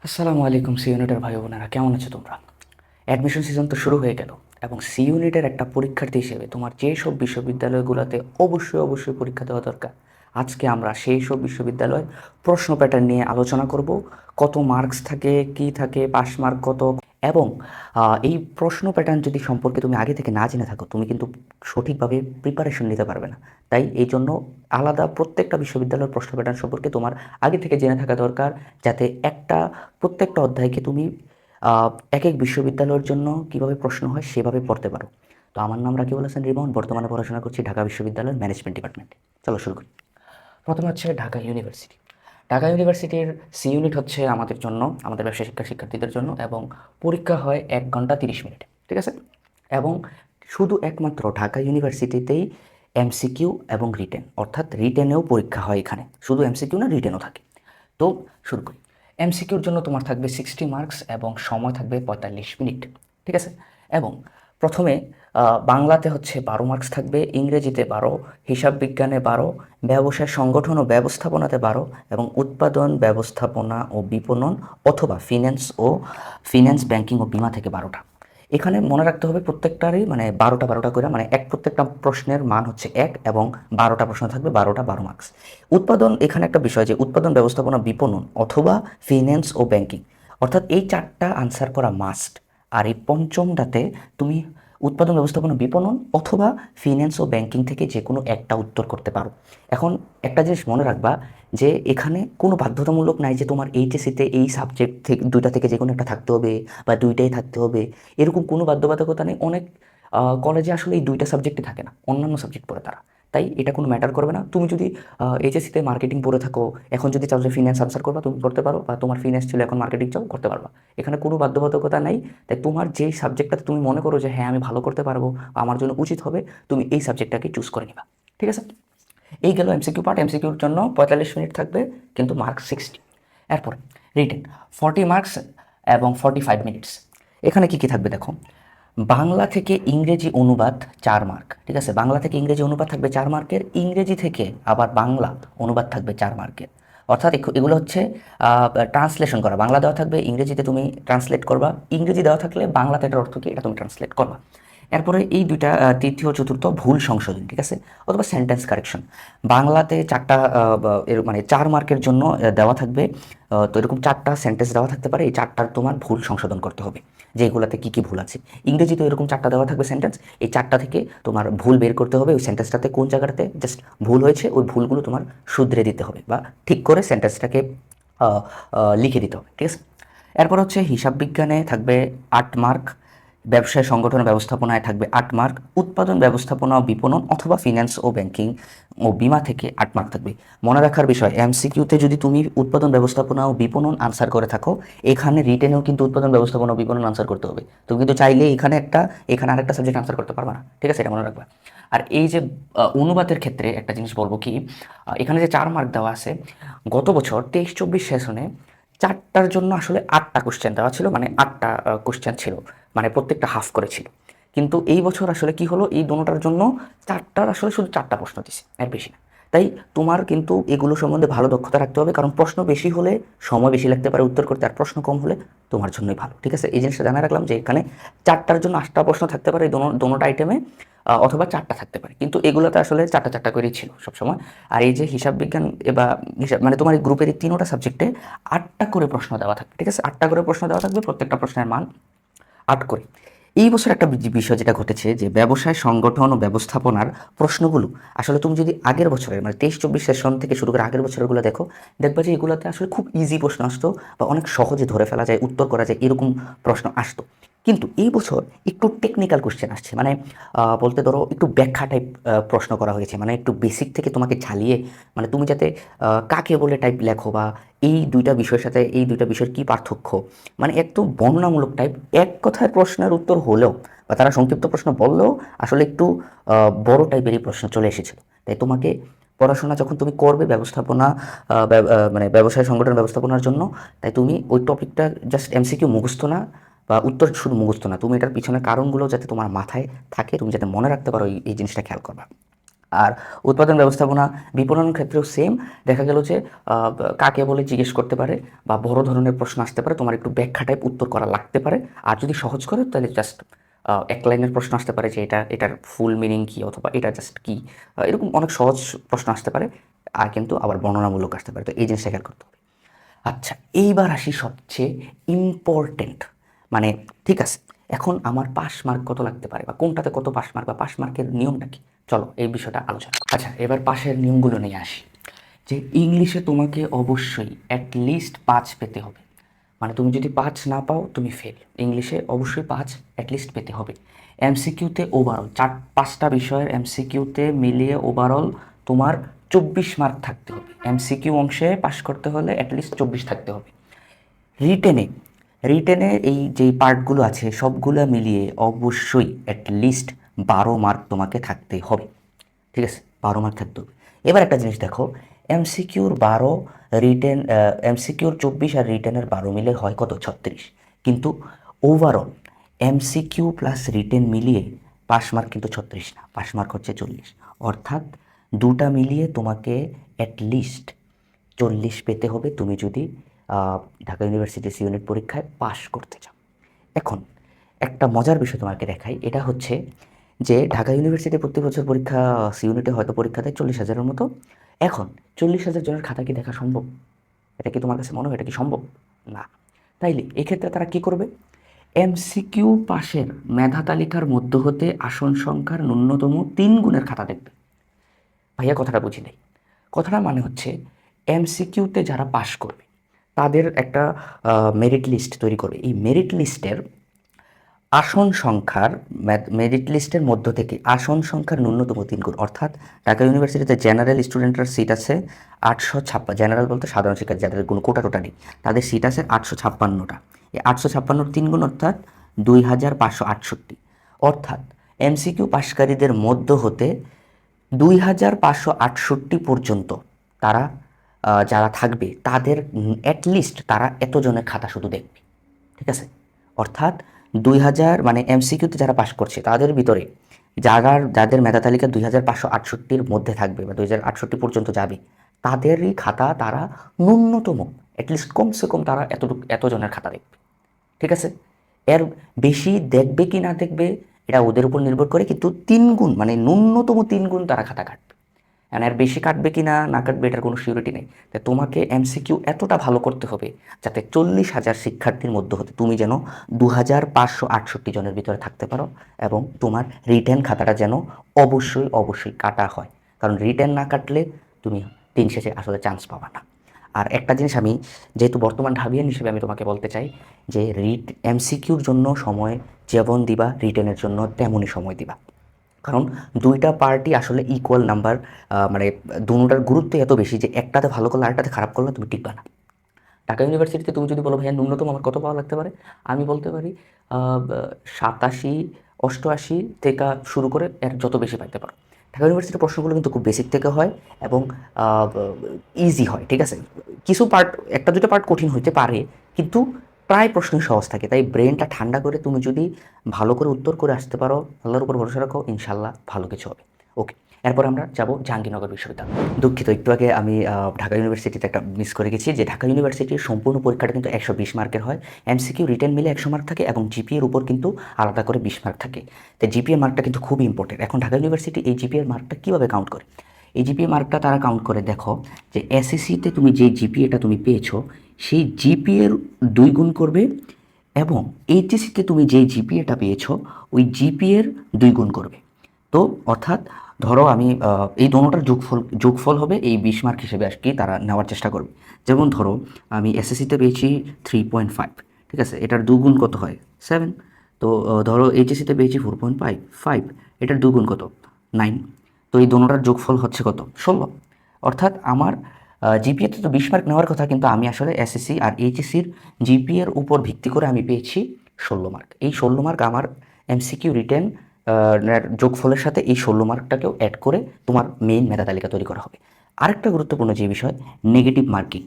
আসসালামু আলাইকুম সি ইউনিটের ভাই বোনেরা, কেমন আছো তোমরা? অ্যাডমিশন সিজন তো শুরু হয়ে গেল এবং সি ইউনিটের একটা পরীক্ষার্থী হিসেবে তোমার যেসব বিশ্ববিদ্যালয়গুলোতে অবশ্যই পরীক্ষা দেওয়া দরকার, আজকে আমরা সেই সব বিশ্ববিদ্যালয় প্রশ্ন প্যাটার্ন নিয়ে আলোচনা করব। কত মার্কস থাকে, কি থাকে, পাস মার্ক কত, এবং এই প্রশ্ন প্যাটার্ন যদি সম্পর্কে তুমি আগে থেকে না জেনে থাকো তুমি কিন্তু সঠিকভাবে প্রিপারেশন নিতে পারবে না। তাই এই জন্য আলাদা প্রত্যেকটা বিশ্ববিদ্যালয়ের প্রশ্ন প্যাটার্ন সম্পর্কে তোমার আগে থেকে জেনে থাকা দরকার, যাতে প্রত্যেকটা অধ্যায়কে তুমি এক এক বিশ্ববিদ্যালয়ের জন্য কিভাবে প্রশ্ন হয় সেভাবে পড়তে পারো। তো আমার নাম রাকিবুল হাসান রিমন, বর্তমানে পড়াশোনা করছি ঢাকা বিশ্ববিদ্যালয়ের ম্যানেজমেন্ট ডিপার্টমেন্টে। চলো শুরু করি। প্রথমে হচ্ছে ঢাকা ইউনিভার্সিটি। ঢাকা ইউনিভার্সিটির সি ইউনিট হচ্ছে আমাদের জন্য, আমাদের ব্যবসায় শিক্ষার্থীদের জন্য, এবং পরীক্ষা হয় 1 ঘন্টা 30 মিনিটে, ঠিক আছে? এবং শুধু একমাত্র ঢাকা ইউনিভার্সিটিতেই এমসিকিউ এবং রিটেন, অর্থাৎ রিটেনেও পরীক্ষা হয় এখানে, শুধু এমসিকিউ না রিটেনও থাকে। তো শুরু করি। এমসিকিউর জন্য তোমার থাকবে 60 মার্কস এবং সময় থাকবে 45 মিনিট, ঠিক আছে? এবং প্রথমে বাংলাতে হচ্ছে 12 মার্কস থাকবে, ইংরেজিতে 12, হিসাব বিজ্ঞানে 12, ব্যবসায় সংগঠন ও ব্যবস্থাপনাতে 12, এবং উৎপাদন ব্যবস্থাপনা ও বিপণন অথবা ফিন্যান্স ব্যাংকিং ও বিমা থেকে 12টা। এখানে মনে রাখতে হবে প্রত্যেকটারই মানে 12টা করে, মানে প্রত্যেকটা প্রশ্নের মান হচ্ছে 1, এবং 12টা প্রশ্ন থাকবে, 12 মার্কস। উৎপাদন, এখানে একটা বিষয় যে উৎপাদন ব্যবস্থাপনা বিপণন অথবা ফিন্যান্স ও ব্যাংকিং, অর্থাৎ এই 4টা আনসার করা মাস্ট। আর এই পঞ্চমটাতে তুমি উৎপাদন ব্যবস্থাপনা বিপণন অথবা ফিন্যান্স ও ব্যাংকিং থেকে যে কোনো একটা উত্তর করতে পারো। এখন একটা জিনিস মনে রাখবা, যে এখানে কোনো বাধ্যতামূলক নাই যে তোমার এইচএসসিতে এই সাবজেক্ট থেকে দুইটা থেকে যে কোনো একটা থাকতে হবে বা দুইটাই থাকতে হবে, এরকম কোনো বাধ্যবাধকতা নেই। অনেক কলেজে আসলে এই দুইটা সাবজেক্টই থাকে না, অন্যান্য সাবজেক্ট পড়ে তারা। তাই এটা কোনো ম্যাটার করবে না। তুমি যদি এইচএসসিতে মার্কেটিং পড়ে থাকো, এখন যদি চাও যে ফিন্যান্স আনসার করবা, তুমি করতে পারো, বা তোমার ফিন্যান্স ছিল এখন মার্কেটিং চাও, করতে পারবা। এখানে কোনো বাধ্যবাধকতা নাই। তাই তোমার যেই সাবজেক্টটাতে তুমি মনে করো যে হ্যাঁ আমি ভালো করতে পারবো বা আমার জন্য উচিত হবে, তুমি এই সাবজেক্টটাকে চুজ করে নিবা, ঠিক আছে? এই গেল এমসিকিউ পার্ট। এমসিকিউর জন্য 45 মিনিট থাকবে, কিন্তু মার্কস 60। এরপর রিটেন 40 মার্কস এবং 45 মিনিটস। এখানে কি কি থাকবে দেখো। বাংলা থেকে ইংরেজি অনুবাদ 4 মার্ক, ঠিক আছে? বাংলা থেকে ইংরেজি অনুবাদ থাকবে 4 মার্কের, ইংরেজি থেকে আবার বাংলা অনুবাদ থাকবে 4 মার্কের। অর্থাৎ এগুলো হচ্ছে ট্রান্সলেশন করা, বাংলা দেওয়া থাকবে, ইংরেজিতে তুমি ট্রান্সলেট করবা, ইংরেজি দেওয়া থাকলে বাংলাতে এটার অর্থ কি এটা তুমি ট্রান্সলেট করবা। এরপরে এই দুইটা তৃতীয় চতুর্থ ভুল সংশোধন, ঠিক আছে, অথবা সেন্টেন্স কারেকশন। বাংলাতে 4টা এর মানে 4 মার্কের জন্য দেওয়া থাকবে। তো এরকম 4টা সেন্টেন্স দেওয়া থাকতে পারে, এই 4টার তোমার ভুল সংশোধন করতে হবে, যে এগুলাতে কী কী ভুল আছে। ইংরেজিতে এরকম 4টা দেওয়া থাকবে সেন্টেন্স, এই 4টা থেকে তোমার ভুল বের করতে হবে, ওই সেন্টেন্সটাতে কোন জায়গাটাতে জাস্ট ভুল হয়েছে ওই ভুলগুলো তোমার শুধরে দিতে হবে, বা ঠিক করে সেন্টেন্সটাকে লিখে দিতে হবে, ঠিক আছে? এরপর হচ্ছে হিসাব বিজ্ঞানে থাকবে 8 মার্ক, ব্যবসায় সংগঠন ব্যবস্থাপনায় থাকবে 8 মার্ক, উৎপাদন ব্যবস্থাপনা ও বিপণন অথবা ফিন্যান্স ও ব্যাংকিং ও বিমা থেকে 8 মার্ক থাকবে। মনে রাখার বিষয়, এমসিকিউতে যদি তুমি উৎপাদন ব্যবস্থাপনা ও বিপণন আনসার করে থাকো, এখানে রিটেনেও কিন্তু উৎপাদন ব্যবস্থাপনা ও বিপণন আনসার করতে হবে। তুমি কিন্তু চাইলে এখানে আরেকটা সাবজেক্ট আনসার করতে পারবে না, ঠিক আছে? এটা মনে রাখবা। আর এই যে অনুবাদের ক্ষেত্রে একটা জিনিস বলবো কি, এখানে যে 4 মার্ক দেওয়া আছে, গত বছর 23-24 সেশনে 4টার জন্য আসলে 8টা কোশ্চেন দেওয়া ছিল, মানে 8টা কোশ্চেন ছিল, মানে প্রত্যেকটা হাফ করেছিল। কিন্তু এই বছর আসলে কি হলো, এই দোনোটার জন্য 4টার আসলে শুধু 4টা প্রশ্ন দিছে, এর বেশি না। তাই তোমার কিন্তু এগুলো সম্বন্ধে ভালো দক্ষতা রাখতে হবে, কারণ প্রশ্ন বেশি হলে সময় বেশি লাগতে পারে উত্তর করতে, আর প্রশ্ন কম হলে তোমার জন্যই ভালো, ঠিক আছে? এই জিনিসটা জানা রাখলাম যে এখানে 4টার জন্য 8টা প্রশ্ন থাকতে পারে দোনোটা আইটেমে, অথবা 4টা থাকতে পারে, কিন্তু এগুলোতে আসলে 4টা করেই ছিল সবসময়। আর এই যে হিসাব বিজ্ঞান বা হিসাব মানে তোমার এই গ্রুপের এই 3টা সাবজেক্টে 8টা করে প্রশ্ন দেওয়া থাকবে, ঠিক আছে? 8টা করে প্রশ্ন দেওয়া থাকবে, প্রত্যেকটা প্রশ্নের মান 8 করে। এই বছর একটা বিষয় যেটা ঘটেছে, যে ব্যবসায় সংগঠন ও ব্যবস্থাপনার প্রশ্নগুলো আসলে তুমি যদি আগের বছরের মানে 23-24 সেশন থেকে শুরু করে আগের বছরগুলো দেখো, দেখবা যে এগুলোতে আসলে খুব ইজি প্রশ্ন আসতো, বা অনেক সহজে ধরে ফেলা যায়, উত্তর করা যায়, এরকম প্রশ্ন আসতো। কিন্তু এই বছর একটু টেকনিক্যাল কোশ্চেন আসছে, মানে বলতে ধরো একটু ব্যাখ্যা টাইপ প্রশ্ন করা হয়েছে, মানে একটু বেসিক থেকে তোমাকে ঝালিয়ে, মানে তুমি যাতে কাকে বলে টাইপ লেখো, বা এই দুইটা বিষয়ের সাথে এই দুইটা বিষয়ের কী পার্থক্য, মানে একটু বর্ণনামূলক টাইপ, এক কথায় প্রশ্নের উত্তর হলেও বা তারা সংক্ষিপ্ত প্রশ্ন বললেও আসলে একটু বড় টাইপেরই প্রশ্ন চলে এসেছিল। তাই তোমাকে পড়াশোনা যখন তুমি করবে ব্যবস্থাপনা মানে ব্যবসায় সংগঠন ব্যবস্থাপনার জন্য, তাই তুমি ওই টপিকটা জাস্ট এমসিকিউ মুখস্থ না, বা উত্তর শুধু মুখস্থ না, তুমি এটার পিছনে কারণগুলো যাতে তোমার মাথায় থাকে, তুমি যাতে মনে রাখতে পারো, এই জিনিসটা খেয়াল করবা। আর উৎপাদন ব্যবস্থাপনা বিপণন ক্ষেত্রেও সেম। দেখা গেল যে কাকে বলে জিজ্ঞেস করতে পারে বা বড় ধরনের প্রশ্ন আসতে পারে, তোমার একটু ব্যাখ্যা টাইপ উত্তর করা লাগতে পারে। আর যদি সহজ করে তাহলে জাস্ট এক লাইনের প্রশ্ন আসতে পারে যে এটার ফুল মিনিং কী, অথবা এটা জাস্ট কী, এরকম অনেক সহজ প্রশ্ন আসতে পারে। আর কিন্তু আবার বর্ণনামূলক আসতে পারে, তো এই জিনিসটা খেয়াল করতে হবে। আচ্ছা, এইবার আসি সবচেয়ে ইম্পর্টেন্ট, মানে ঠিক আছে এখন আমার পাস মার্ক কত লাগতে পারে, বা কোনটাতে কত পাস মার্ক, বা পাস মার্কের নিয়মটা কি, চলো এই বিষয়টা আলোচনা। আচ্ছা, এবার পাশের নিয়মগুলো নিয়ে আসি। যে ইংলিশে তোমাকে অবশ্যই অ্যাটলিস্ট 5 পেতে হবে, মানে তুমি যদি 5 না পাও তুমি ফেল। ইংলিশে অবশ্যই 5 অ্যাটলিস্ট পেতে হবে। এমসিকিউতে ওভারঅল 4-5টা বিষয়ের এমসিকিউতে মিলিয়ে ওভারঅল তোমার 24 মার্ক থাকতে হবে। এমসিকিউ অংশে পাস করতে হলে অ্যাটলিস্ট 24 থাকতে হবে। রিটেনে রিটেনে এই যেই পার্টগুলো আছে সবগুলো মিলিয়ে অবশ্যই অ্যাটলিস্ট 12 মার্ক তোমাকে থাকতে হবে। ঠিক আছে, 12 মার্ক থাকতে হবে। এবার একটা জিনিস দেখো, এমসিকিউর 12, রিটেন এমসিকিউর 24 আর রিটেনের 12 মিলে হয় কত, 36। কিন্তু ওভারঅল এমসিকিউ প্লাস রিটেন মিলিয়ে পাস মার্ক কিন্তু 36 না, পাস মার্ক হচ্ছে 40। অর্থাৎ দুটা মিলিয়ে তোমাকে অ্যাটলিস্ট 40 পেতে হবে তুমি যদি ঢাকা ইউনিভার্সিটি সি ইউনিট পরীক্ষায় পাশ করতে চাও। এখন একটা মজার বিষয় তোমাকে দেখাই, এটা হচ্ছে যে ঢাকা ইউনিভার্সিটি প্রতি বছর পরীক্ষা সি ইউনিটে হয়তো পরীক্ষা দেয় 40,000-এর মতো। এখন 40,000 জনের খাতা কি দেখা সম্ভব? এটা কি তোমার কাছে মনে হয় এটা কি সম্ভব? না। তাইলে এক্ষেত্রে তারা কি করবে, এমসিকিউ পাশের মেধা তালিকার মধ্য হতে আসন সংখ্যার ন্যূনতম 3 গুণের খাতা দেখবে। ভাইয়া কথাটা বুঝি নাই। কথাটা মানে হচ্ছে এমসিকিউতে যারা পাশ করবে তাদের একটা মেরিট লিস্ট তৈরি করবে। এই মেরিট লিস্টের আসন সংখ্যার মেরিট লিস্টের মধ্য থেকে আসন সংখ্যার ন্যূনতম 3 গুণ, অর্থাৎ ঢাকা ইউনিভার্সিটিতে জেনারেল স্টুডেন্টের সিট আছে 856, জেনারেল বলতে সাধারণ শিক্ষার্থী যাদের কোনো কোটা টোটা নেই, তাদের সিট আছে 856টা। এই 856-র 3 গুণ অর্থাৎ 2568। অর্থাৎ এমসিকিউ পাশকারীদের মধ্য হতে 2568 পর্যন্ত তারা যারা থাকবে তাদের অ্যাটলিস্ট তারা এতজনের খাতা শুধু দেখবে। ঠিক আছে, অর্থাৎ 2000 মানে এমসিকিউতে যারা পাশ করছে তাদের ভিতরে যাদের মেধা তালিকা 2568-র মধ্যে থাকবে বা 2068 পর্যন্ত যাবে, তাদেরই খাতা তারা ন্যূনতম অ্যাটলিস্ট কমসে কম তারা এতজনের খাতা দেখবে। ঠিক আছে, এর বেশি দেখবে কি না দেখবে এটা ওদের উপর নির্ভর করে, কিন্তু 3 গুণ মানে ন্যূনতম 3 গুণ তারা খাতা কাটবে। এর বেশি কাটবে কি না না কাটবে এটার কোনো সিউরিটি নেই। তাই তোমাকে এমসিকিউ এতটা ভালো করতে হবে যাতে 40,000 শিক্ষার্থীর মধ্যে হতে তুমি যেন 2568 জনের ভিতরে থাকতে পারো, এবং তোমার রিটেন খাতাটা যেন অবশ্যই অবশ্যই কাটা হয়। কারণ রিটেন না কাটলে তুমি দিন শেষে আসলে চান্স পাবা না। আর একটা জিনিস আমি যেহেতু বর্তমান ঢাবিয়ান হিসেবে আমি তোমাকে বলতে চাই যে এমসিকিউর জন্য সময় যেমন দিবা রিটেনের জন্য তেমনই সময় দিবা। কারণ দুইটা পার্টি আসলে ইকুয়াল নাম্বার, মানে দুটোটার গুরুত্ব এত বেশি যে একটাতে ভালো করলে আরেকটাতে খারাপ করলে তুমি টিকবা না। ঢাকা ইউনিভার্সিটিতে তুমি যদি বলো ভাইয়া ন্যূনতম আমার কত পাওয়া লাগতে পারে, আমি বলতে পারি 87, 88 থেকে শুরু করে এর যত বেশি পাইতে পারো। ঢাকা ইউনিভার্সিটির প্রশ্নগুলো কিন্তু খুব বেসিক থেকে হয় এবং ইজি হয়। ঠিক আছে, কিছু পার্ট একটা দুটো পার্ট কঠিন হতে পারে, কিন্তু প্রায় প্রশ্নই সহজ থাকে। তাই ব্রেনটা ঠান্ডা করে তুমি যদি ভালো করে উত্তর করে আসতে পারো, আল্লাহর উপর ভরসা রাখো, ইনশাল্লাহ ভালো কিছু হবে। ওকে, এরপর আমরা যাব জাহাঙ্গীরনগর বিশ্ববিদ্যালয়। দুঃখিত, একটু আগে আমি ঢাকা ইউনিভার্সিটিতে একটা মিস করে গেছি যে ঢাকা ইউনিভার্সিটির সম্পূর্ণ পরীক্ষাটা কিন্তু 120 মার্কের হয়। এমসিকিউ রিটেন মিলে 100 মার্ক থাকে এবং জিপিএর উপর কিন্তু আলাদা করে 20 মার্ক থাকে। তাই জিপিএ মার্কটা কিন্তু খুবই ইম্পর্টেন্ট। এখন ঢাকা ইউনিভার্সিটি এই জিপিএর মার্কটা কীভাবে কাউন্ট করে? এই জিপিএ মার্কটা তারা কাউন্ট করে, দেখো যে এসএসসিতে তুমি যে জিপিএটা তুমি পেয়েছো সেই জিপিএর 2 গুণ করবে, এবং এইচএসসিতে তুমি যেই জিপিএটা পেয়েছো ওই জিপিএর 2 গুণ করবে। তো অর্থাৎ ধরো আমি এই দোনোটার যোগফল হবে এই 20 মার্ক হিসেবে আর কি তারা নেওয়ার চেষ্টা করবে। যেমন ধরো আমি এসএসসিতে পেয়েছি 3.5, ঠিক আছে, এটার 2 গুণ কত হয় 7। তো ধরো এইচএসসিতে পেয়েছি 4.5, এটার 2 গুণ কত 9। তো এই দোনোটার যোগফল হচ্ছে কত 16। অর্থাৎ আমার জিপিএতে তো 20 মার্ক নেওয়ার কথা, কিন্তু আমি আসলে এসএসসি আর এইচএসসির জিপিএর উপর ভিত্তি করে আমি পেয়েছি 16 মার্ক। এই 16 মার্ক আমার এমসিকিউ রিটেন যোগফলের সাথে এই 16 মার্কটাকেও অ্যাড করে তোমার মেইন মেধা তালিকা তৈরি করা হবে। আরেকটা গুরুত্বপূর্ণ যে বিষয়, নেগেটিভ মার্কিং।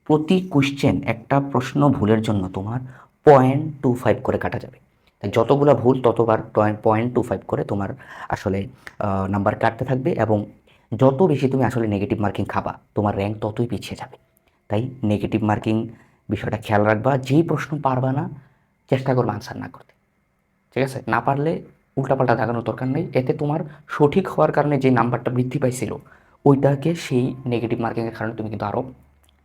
প্রতি কোশ্চেন একটা প্রশ্ন ভুলের জন্য তোমার 0.25 করে কাটা যাবে। তাই যতগুলো ভুল ততবার 0.25 করে তোমার আসলে নাম্বার কাটতে থাকবে, এবং যত বেশি তুমি আসলে নেগেটিভ মার্কিং খাবা তোমার র্যাঙ্ক ততই পিছিয়ে যাবে। তাই নেগেটিভ মার্কিং বিষয়টা খেয়াল রাখবা, যেই প্রশ্ন পারবা না চেষ্টা করবে আনসার না করতে, ঠিক আছে? না পারলে উল্টাপাল্টা দাগানোর দরকার নেই, এতে তোমার সঠিক হওয়ার কারণে যে নাম্বারটা বৃদ্ধি পাইছিল ওইটাকে সেই নেগেটিভ মার্কিংয়ের কারণে তুমি কিন্তু আরও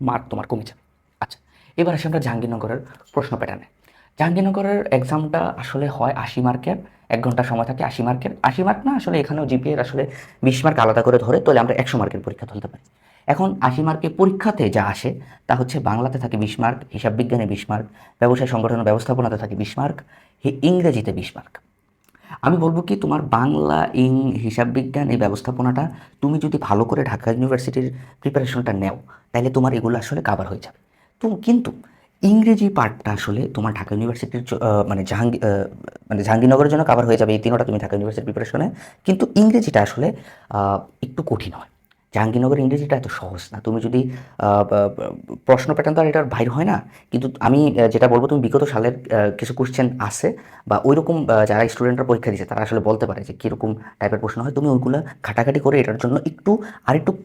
মার্ক তোমার কমে যাবে। আচ্ছা, এবার আসি আমরা জাহাঙ্গীরনগরের প্রশ্ন প্যাটার্নে। জাহাঙ্গীরনগরের এক্সামটা আসলে হয় 80 মার্কের, 1 ঘন্টা সময় থাকে 80 মার্কের। 80 মার্ক না, আসলে এখানেও জিপিএর আসলে 20 মার্ক আলাদা করে ধরে, তাহলে আমরা 100 মার্কের পরীক্ষা তুলতে পারি। এখন 80 মার্কের পরীক্ষাতে যা আসে তা হচ্ছে বাংলাতে থাকে 20 মার্ক, হিসাব বিজ্ঞানে 20 মার্ক, ব্যবসায় সংগঠন ও ব্যবস্থাপনাতে থাকে 20 মার্ক, ইংরেজিতে 20 মার্ক। আমি বলবো কি, তোমার বাংলা, হিসাব বিজ্ঞান, এই ব্যবস্থাপনাটা তুমি যদি ভালো করে ঢাকা ইউনিভার্সিটির প্রিপারেশনটা নেও তাহলে তোমার এগুলো আসলে কাভার হয়ে যাবে। তো কিন্তু ইংরেজি পার্টটা আসলে তোমার ঢাকা ইউনিভার্সিটির মানে জাহাঙ্গীরনগরের জন্য কাভার হয়ে যাবে, এই তিনটা তুমি ঢাকা ইউনিভার্সিটির প্রিপারেশনে। কিন্তু ইংরেজিটা আসলে একটু কঠিন হয়। জাহাঙ্গীরনগরের ইংরেজিটা এত সহজ না। তুমি যদি প্রশ্ন প্যাটার্ন তো আর এটার বাইরে হয় না, কিন্তু আমি যেটা বলবো, তুমি বিগত সালের কিছু কোশ্চেন আছে বা ওইরকম যারা স্টুডেন্টরা পরীক্ষা দিচ্ছে তারা আসলে বলতে পারে যে কীরকম টাইপের প্রশ্ন হয়, তুমি ওইগুলো ঘাটাঘাটি করে এটার জন্য একটু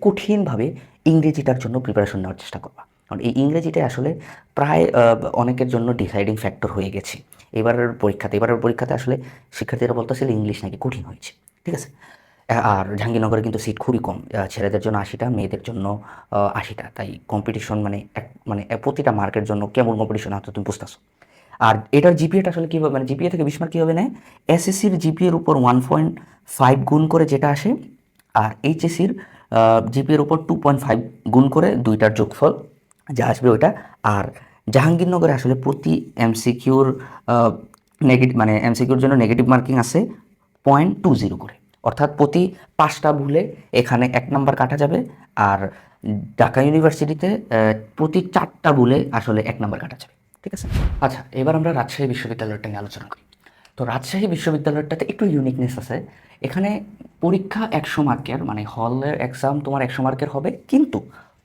কঠিনভাবে ইংরেজিটার জন্য প্রিপারেশন নেওয়ার চেষ্টা করবা। কারণ এই ইংরেজিটাই আসলে প্রায় অনেকের জন্য ডিসাইডিং ফ্যাক্টর হয়ে গেছে এবারের পরীক্ষাতে আসলে শিক্ষার্থীরা বলতেছিল ইংলিশ নাকি কঠিন হয়েছে, ঠিক আছে? আর জাহাঙ্গীরনগরে কিন্তু সিট খুবই কম, ছেলেদের জন্য 80টা, মেয়েদের জন্য 80টা। তাই কম্পিটিশন প্রতিটা মার্কের জন্য কেমন কম্পিটিশন হতো তুমি বুঝতেছো। আর এটার জিপিএটা আসলে কীভাবে, মানে জিপিএ থেকে 20 মার্ক কীভাবে নেয়, এসএসসির জিপিএর উপর 1.5 গুণ করে যেটা আসে, আর এইচএসসির জিপিএর উপর 2.5 গুণ করে দুইটার যোগফল যা আসবে ওইটা। আর জাহাঙ্গীরনগরে আসলে প্রতি এমসিকিউর এমসিকিউর জন্য নেগেটিভ মার্কিং আছে 0.20 করে, অর্থাৎ প্রতি 5টা ভুলে এখানে 1 নাম্বার কাটা যাবে। আর ঢাকা ইউনিভার্সিটিতে প্রতি 4টা ভুলে আসলে 1 নাম্বার কাটা যাবে, ঠিক আছে? আচ্ছা, এবার আমরা রাজশাহী বিশ্ববিদ্যালয়টা নিয়ে আলোচনা করি। তো রাজশাহী বিশ্ববিদ্যালয়টাতে একটু ইউনিকনেস আছে। এখানে পরীক্ষা 100 মার্কের, মানে হলের এক্সাম তোমার 100 মার্কের হবে, কিন্তু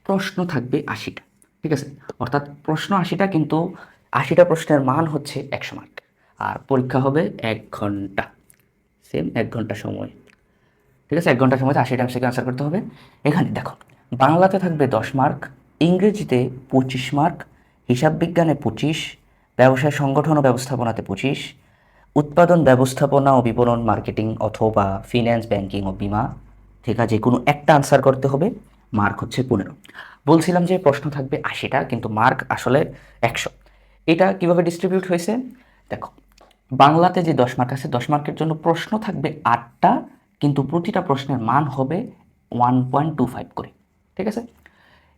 প্রশ্ন থাকবে 80টা, ঠিক আছে? অর্থাৎ প্রশ্ন 80টা, কিন্তু 80টা প্রশ্নের মান হচ্ছে 100 মার্ক। আর পরীক্ষা হবে 1 ঘন্টা, সেম 1 ঘন্টা সময়, ঠিক আছে? 1 ঘন্টা সময়তে 80টা এমসিকিউ আনসার করতে হবে। এখানে দেখো, বাংলাতে থাকবে 10 মার্ক, ইংরেজিতে 25 মার্ক, হিসাব বিজ্ঞানে 25, ব্যবসায় সংগঠন ও ব্যবস্থাপনাতে 25, উৎপাদন ব্যবস্থাপনা ও বিপণন মার্কেটিং অথবা ফিন্যান্স ব্যাংকিং ও বিমা থেকে যে কোনো একটা আনসার করতে হবে, মার্ক হচ্ছে 15। বলছিলাম যে প্রশ্ন থাকবে 80টা, কিন্তু মার্ক আসলে 100। এটা কিভাবে ডিস্ট্রিবিউট হয়েছে দেখো, বাংলাতে যে 10 মার্ক আছে, 10 মার্কের জন্য প্রশ্ন থাকবে 8টা, কিন্তু প্রতিটা প্রশ্নের মান হবে 1.25 করে, ঠিক আছে?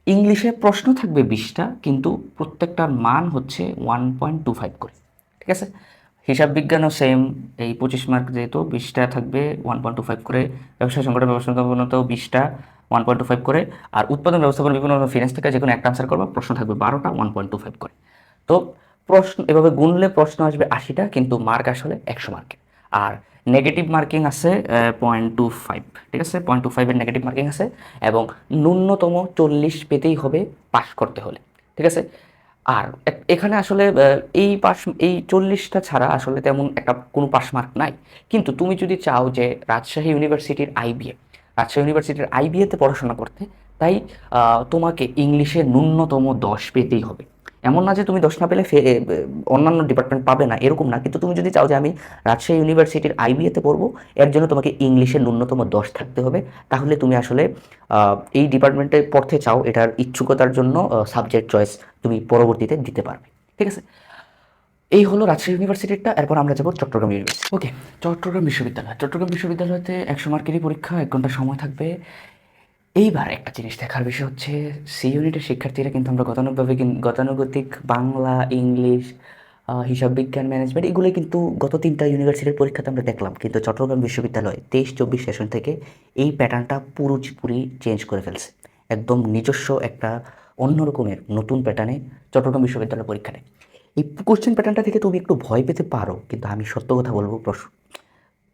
ইংলিশে প্রশ্ন থাকবে 20টা, কিন্তু প্রত্যেকটার মান হচ্ছে 1.25 করে, ঠিক আছে? হিসাব বিজ্ঞানও সেম, এই 25 মার্ক যেহেতু 20টা থাকবে 1.25 করে, ব্যবসায় সংগঠন ব্যবস্থাপনাতেও 20টা 1.25 করে, আর উৎপাদন ব্যবস্থাপনা বিভিন্ন ফিনান্স থেকে যে কোনো একটা আনসার করবা, প্রশ্ন থাকবে 12টা 1.25 করে। তো প্রশ্ন এভাবে গুনলে প্রশ্ন আসবে 80টা, কিন্তু মার্ক আসলে 100 মার্কের। আর নেগেটিভ মার্কিং আছে 0.25, ঠিক আছে? 0.25-এর নেগেটিভ মার্কিং আছে, এবং ন্যূনতম 40 পেতেই হবে পাস করতে হলে, ঠিক আছে? আর এখানে আসলে এই 40টা ছাড়া আসলে তেমন একটা কোনো পাস মার্ক নাই। কিন্তু তুমি যদি চাও যে রাজশাহী ইউনিভার্সিটির আইবিএতে পড়াশোনা করতে, তাই তোমাকে ইংলিশে ন্যূনতম 10 পেতেই হবে। এমন না যে তুমি 10 না পেলে অন্যান্য ডিপার্টমেন্ট পাবে না, এরকম না। কিন্তু তুমি যদি চাও যে আমি রাজশাহী ইউনিভার্সিটির আইবিএতে পড়বো, এর জন্য তোমাকে ইংলিশে ন্যূনতম 10 থাকতে হবে। তাহলে তুমি আসলে এই ডিপার্টমেন্টে পড়তে চাও, এটার ইচ্ছুকতার জন্য সাবজেক্ট চয়েস তুমি পরবর্তীতে দিতে পারবে, ঠিক আছে? এই হলো রাজশাহী ইউনিভার্সিটিটা। এরপর আমরা যাবো চট্টগ্রাম ইউনিভার্সিটি। ওকে, চট্টগ্রাম বিশ্ববিদ্যালয়তে 100 মার্কেরই পরীক্ষা, 1 ঘন্টা সময় থাকবে। এইবার একটা জিনিস দেখার বিষয় হচ্ছে, সি ইউনিটের শিক্ষার্থীরা কিন্তু আমরা গতানুগতিক বাংলা, ইংলিশ, হিসাব বিজ্ঞান, ম্যানেজমেন্ট, এগুলো কিন্তু গত 3টা ইউনিভার্সিটির পরীক্ষাতে আমরা দেখলাম। কিন্তু চট্টগ্রাম বিশ্ববিদ্যালয় 23-24 সেশন থেকে এই প্যাটার্নটা পুরোপুরি চেঞ্জ করে ফেলছে। একদম নিজস্ব একটা অন্য রকমের নতুন প্যাটার্নে চট্টগ্রাম বিশ্ববিদ্যালয় পরীক্ষা নেয়। এই কোশ্চেন প্যাটার্নটা থেকে তুমি একটু ভয় পেতে পারো, কিন্তু আমি সত্য কথা বলবো,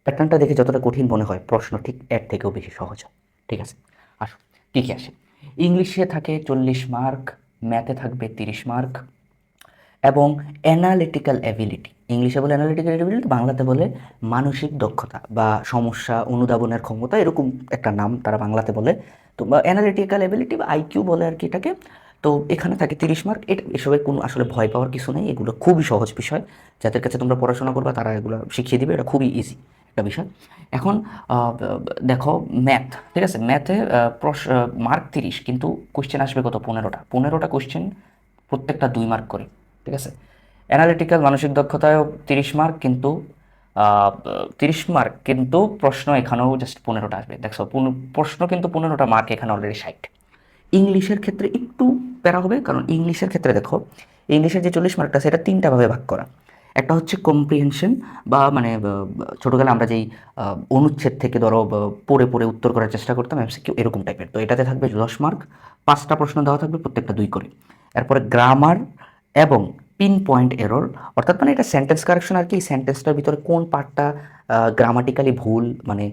প্যাটার্নটা দেখে যতটা কঠিন মনে হয়, প্রশ্ন ঠিক এর থেকেও বেশি সহজ হয়, ঠিক আছে? আসো, কী কী আসে। ইংলিশে থাকে 40 মার্ক, ম্যাথে থাকবে 30 মার্ক, এবং অ্যানালিটিক্যাল অ্যাবিলিটি, ইংলিশে বলে অ্যানালিটিক্যাল অ্যাবিলিটি, বাংলাতে বলে মানসিক দক্ষতা বা সমস্যা অনুধাবনের ক্ষমতা, এরকম একটা নাম তারা বাংলাতে বলে। তো বা অ্যানালিটিক্যাল অ্যাবিলিটি বা আইকিউ বলে আর কি এটাকে। তো এখানে থাকে 30 মার্ক। এটা এসবে কোনো আসলে ভয় পাওয়ার কিছু নেই, এগুলো খুবই সহজ বিষয়। যাদের কাছে তোমরা পড়াশোনা করবা তারা এগুলো শিখিয়ে দিবে, এটা খুবই ইজি একটা বিষয়। এখন দেখো ম্যাথ, ঠিক আছে, ম্যাথে মার্ক 30, কিন্তু কোশ্চেন আসবে কত? 15টা কোশ্চেন, প্রত্যেকটা 2 মার্ক করে, ঠিক আছে। অ্যানালিটিক্যাল মানসিক দক্ষতায়ও 30 মার্ক, কিন্তু 30 মার্ক, কিন্তু প্রশ্ন এখানেও জাস্ট 15টা আসবে। দেখো প্রশ্ন কিন্তু 15টা, মার্ক এখানে অলরেডি 60। ইংলিশের ক্ষেত্রে একটু প্যারা হবে, কারণ ইংলিশের ক্ষেত্রে দেখো ইংলিশের যে 40 মার্কটা সেটা 3টা ভাবে ভাগ করা। একটা হচ্ছে কম্প্রিহেনশন, বা মানে ছোটোবেলা আমরা যেই অনুচ্ছেদ থেকে ধরো পড়ে পড়ে উত্তর করার চেষ্টা করতাম, এমসিকিউ এরকম টাইপের। তো এটাতে থাকবে 10 মার্ক, 5টা প্রশ্ন দেওয়া থাকবে, প্রত্যেকটা 2 করে। এরপরে গ্রামার এবং পিন পয়েন্ট এরর, অর্থাৎ মানে এটা সেন্টেন্স কারেকশন আর কি। এই সেন্টেন্সটার ভিতরে কোন পার্টটা গ্রামাটিক্যালি ভুল, মানে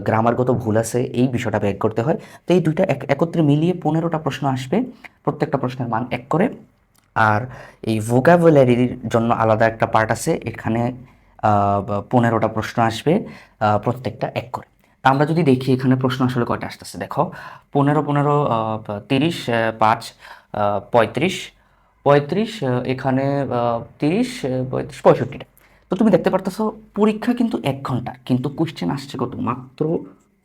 গ্রামারগত ভুল আছে, এই বিষয়টা বের করতে হয়। তো এই দুইটা একত্রে মিলিয়ে 15টা প্রশ্ন আসবে, প্রত্যেকটা প্রশ্নের মান 1 করে। আর এই ভোকাবুলারির জন্য আলাদা একটা পার্ট আছে, এখানে 15টা প্রশ্ন আসবে, প্রত্যেকটা 1 করে। তা আমরা যদি দেখি এখানে প্রশ্ন আসলে কয়টা আসতেছে, দেখো 15 15 30 5 35 35, এখানে 30 35 65টা। তো তুমি দেখতে পারতেছো পরীক্ষা কিন্তু 1 ঘন্টা, কিন্তু কোশ্চেন আসছে কত? মাত্র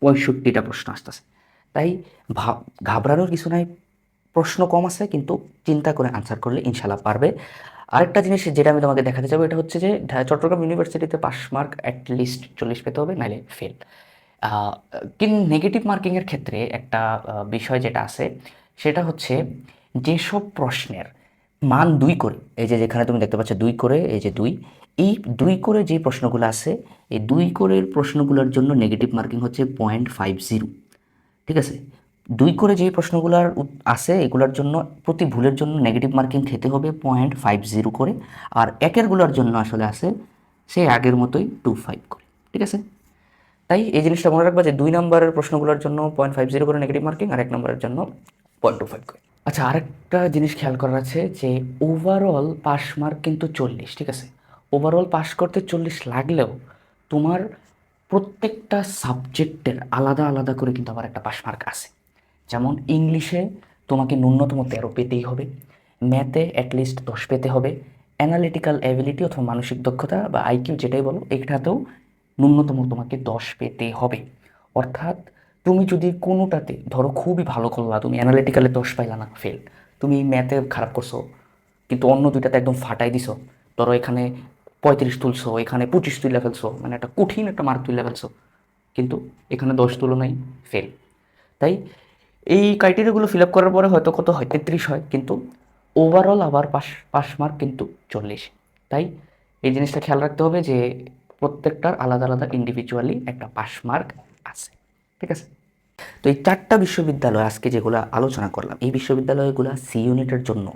65টা প্রশ্ন আসতেছে। তাই ঘাবড়ানোর কিছু নাই, প্রশ্ন কম আছে, কিন্তু চিন্তা করে আনসার করলে ইনশাল্লাহ পারবে। আরেকটা জিনিস যেটা আমি তোমাকে দেখাতে চাবো, এটা হচ্ছে যে চট্টগ্রাম ইউনিভার্সিটিতে পাস মার্ক অ্যাটলিস্ট 40 পেতে হবে, নাইলে ফেল। কিন্তু নেগেটিভ মার্কিংয়ের ক্ষেত্রে একটা বিষয় যেটা আছে, সেটা হচ্ছে যেসব প্রশ্নের মান 2 করে, এই যে যেখানে তুমি দেখতে পাচ্ছ 2 করে, এই যে 2, এই 2 করে যে প্রশ্নগুলো আছে, এই 2 করের প্রশ্নগুলোর জন্য নেগেটিভ মার্কিং হচ্ছে 0.50, ঠিক আছে। 2 করে যে প্রশ্নগুলোর আছে এগুলোর জন্য প্রতি ভুলের জন্য নেগেটিভ মার্কিং খেতে হবে 0.50 করে। আর একেরগুলোর জন্য আসলে আছে সেই আগের মতোই 25 করে, ঠিক আছে। তাই এই জিনিসটা মনে রাখবা যে 2 নম্বরের প্রশ্নগুলোর জন্য 0.50 করে নেগেটিভ মার্কিং, আর 1 নম্বরের জন্য 0.25 করে। আচ্ছা, আরেকটা জিনিস খেয়াল করার আছে যে ওভারঅল পাস মার্ক কিন্তু 40, ঠিক আছে। ওভারঅল পাস করতে 40 লাগলেও তোমার প্রত্যেকটা সাবজেক্টের আলাদা আলাদা করে কিন্তু আবার একটা পাস মার্ক আছে। যেমন ইংলিশে তোমাকে ন্যূনতম 13 পেতেই হবে, ম্যাথে অ্যাটলিস্ট 10 পেতে হবে, অ্যানালিটিক্যাল অ্যাবিলিটি অথবা মানসিক দক্ষতা বা আইকিউ যেটাই বলো, এটাতেও ন্যূনতম তোমাকে 10 পেতে হবে। অর্থাৎ তুমি যদি কোনোটাতে ধরো খুবই ভালো করলা, তুমি অ্যানালিটিক্যালে 10 পাইলা না, ফেল। তুমি ম্যাথে খারাপ করছো, কিন্তু অন্য দুইটাতে একদম ফাটাই দিছো, ধরো এখানে 35 তুলছো, এখানে 25 তুলে ফেলছো, মানে একটা কঠিন একটা মার্ক তুলে ফেলছো, কিন্তু এখানে 10 তুলো নাই, ফেল। তাই এই ক্রাইটেরিয়াগুলো ফিল আপ করার পরে হয়তো কত হয়, 33 হয়, কিন্তু ওভারঅল আবার পাস পাস মার্ক কিন্তু 40। তাই এই জিনিসটা খেয়াল রাখতে হবে যে প্রত্যেকটার আলাদা আলাদা ইন্ডিভিজুয়ালি একটা পাস মার্ক আছে, ঠিক আছে। তো এই 4টা বিশ্ববিদ্যালয় আজকে যেগুলো আলোচনা করলাম, এই বিশ্ববিদ্যালয়গুলো সি ইউনিটের জন্য,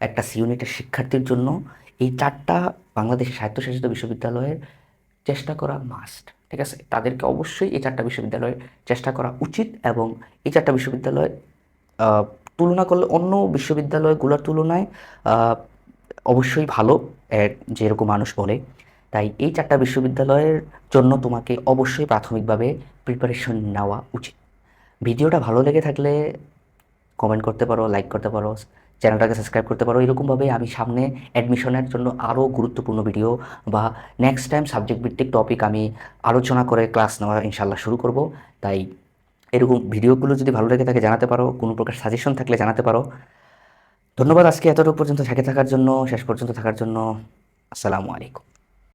একটা সি ইউনিটের শিক্ষার্থীর জন্য এই 4টা বাংলাদেশের স্বায়ত্তশাসিত বিশ্ববিদ্যালয়ের চেষ্টা করা মাস্ট, ঠিক আছে। তাদেরকে অবশ্যই এই 4টা বিশ্ববিদ্যালয়ে চেষ্টা করা উচিত, এবং এই 4টা বিশ্ববিদ্যালয় আহ, তুলনা করলে অন্য বিশ্ববিদ্যালয়গুলোর তুলনায় আহ, অবশ্যই ভালো, যেরকম মানুষ বলে। তাই এই 4টা বিশ্ববিদ্যালয়ের জন্য তোমাকে অবশ্যই প্রাথমিকভাবে প্রিপারেশন নেওয়া উচিত। ভিডিওটা ভালো লেগে থাকলে কমেন্ট করতে পারো, লাইক করতে পারো, চ্যানেলটাকে সাবস্ক্রাইব করতে পারো। এরকমভাবে আমি সামনে অ্যাডমিশনের জন্য আরও গুরুত্বপূর্ণ ভিডিও বা নেক্সট টাইম সাবজেক্ট ভিত্তিক টপিক আমি আলোচনা করে ক্লাস নেওয়া ইনশাল্লাহ শুরু করব। তাই এরকম ভিডিওগুলো যদি ভালো লেগে থাকে জানাতে পারো, কোনো প্রকার সাজেশন থাকলে জানাতে পারো। ধন্যবাদ আজকে এতটুকু পর্যন্ত থেকে থাকার জন্য, শেষ পর্যন্ত থাকার জন্য। আসসালামু আলাইকুম।